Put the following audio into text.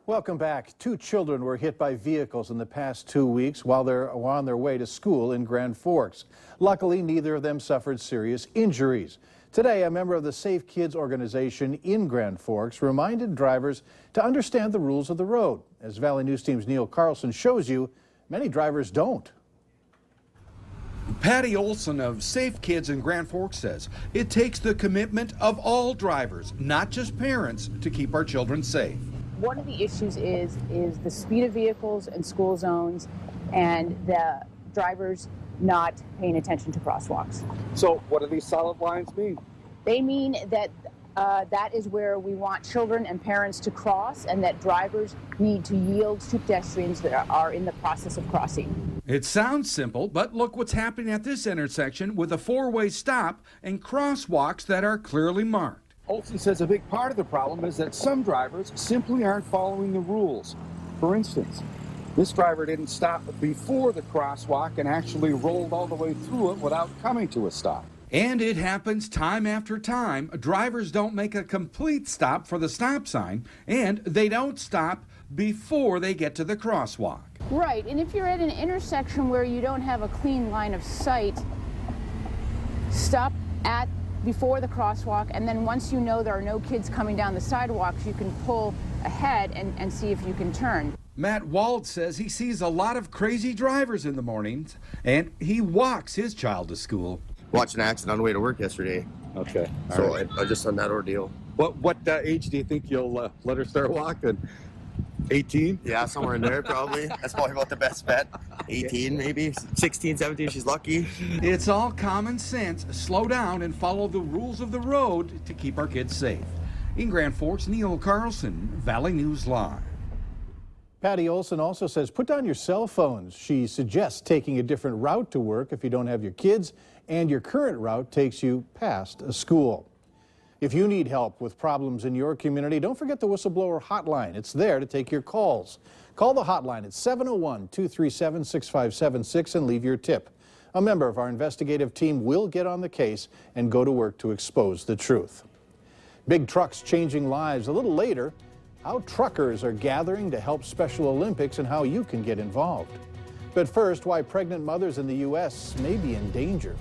Welcome back. Two children were hit by vehicles in the past 2 weeks while they were on their way to school in Grand Forks. Luckily, neither of them suffered serious injuries. Today, a member of the Safe Kids organization in Grand Forks reminded drivers to understand the rules of the road. As Valley News Team's Neil Carlson shows you, many drivers don't. Patty Olson of Safe Kids in Grand Forks says it takes the commitment of all drivers, not just parents, to keep our children safe. One of the issues is the speed of vehicles in school zones and the drivers not paying attention to crosswalks. So what do these solid lines mean? They mean that that is where we want children and parents to cross, and that drivers need to yield to pedestrians that are in the process of crossing. It sounds simple, but look what's happening at this intersection with a four-way stop and crosswalks that are clearly marked. Olson says a big part of the problem is that some drivers simply aren't following the rules. For instance, this driver didn't stop before the crosswalk and actually rolled all the way through it without coming to a stop. And it happens time after time. Drivers don't make a complete stop for the stop sign, and they don't stop before they get to the crosswalk. Right, and if you're at an intersection where you don't have a clean line of sight, stop at before the crosswalk, and then once you know there are no kids coming down the sidewalks, you can pull ahead and see if you can turn. Matt Wald says he sees a lot of crazy drivers in the mornings, and he walks his child to school. Watched an accident on the way to work yesterday. Okay. So I just on that ordeal. What age do you think you'll let her start walking? 18? Yeah, somewhere in there probably. That's probably about the best bet. 18 maybe, 16, 17, she's lucky. It's all common sense. Slow down and follow the rules of the road to keep our kids safe. In Grand Forks, Neil Carlson, Valley News Live. Patty Olson also says put down your cell phones. She suggests taking a different route to work if you don't have your kids, and your current route takes you past a school. If you need help with problems in your community, don't forget the Whistleblower Hotline. It's there to take your calls. Call the hotline at 701-237-6576 and leave your tip. A member of our investigative team will get on the case and go to work to expose the truth. Big trucks changing lives. A little later, how truckers are gathering to help Special Olympics and how you can get involved. But first, why pregnant mothers in the U.S. may be in danger.